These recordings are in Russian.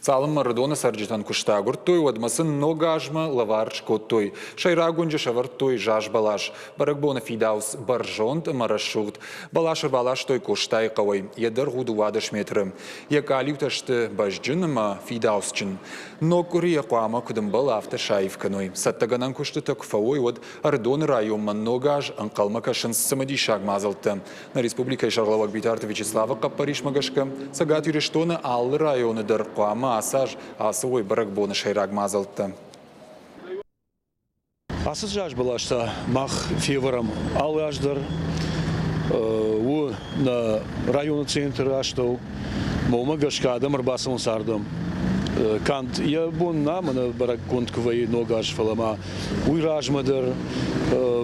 Цалынмæ Æрыдоны цæрджытæн къуыштагуырдтой, уæдмæсын ног азмæ, лæвар скодтой. Сæйраг уынджы сәвæрдтой Бәлас. Бæрәгбоны фидауц бæрзонд, рәсугъд. æрбаластой Къостайы хъуамæ. дæргъ метры. къалиутәшті бæзджын, фидауцджын. куыри хъуамæ кудымбал автор шайыфканой. Саттаганан куштыта куфауой уәд Æрыдоны районман ног аз анқалма кашын сымади шагмазылты. На республика Шарлавак Битарты Вячеславы қаппариш магашка. Цæгат Ирыстоны аллы районы дәргъ асаж асуой Бæрәгбоны Сәйраг мазылты. Асыз жаш балашта мах феврам аллы аждар у на районы центры аштау мома гашкадам арбасым сардам. Кант я бун намана баракон куыри ног аз фалама уйражмадар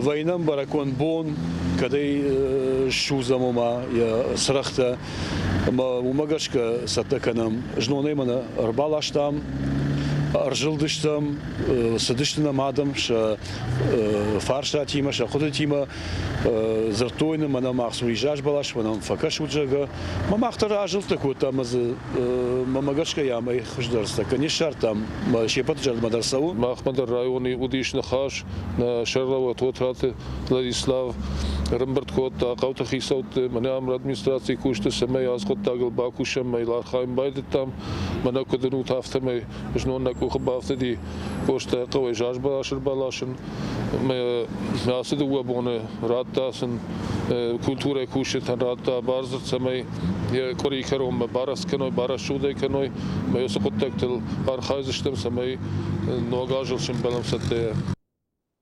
вайнам баракон бон кадай шузамома я срахта умагашка саттаканам жнонаймана æрбалаштам аржилдыштам садыштынам адам ша фарша тима ша худа тима зартойным мана махсури жаш балаш манам факаш уджага мамахтар ажилта кута маз мамагашка ямай хуждарста конечно там шепат жар мадарсау махмадар районы удишна хаш на шарлава тотраты Владислав Рымберт кота қаута хисаут мана амр администрации кушты сәмәй азғыт тагыл бакушам майлар хъæуәй там мана кудыну тафтамай жнонна кухы бафтади Къостайы қъуәй жаш балашыр балашын асыды уәбоны раттасын культура кушетан ратта барзыр сәмәй куыри кером барас каной барас шудай каной маясы құттактыл архайзыштым сәмәй ног ажылшын балам сәттәй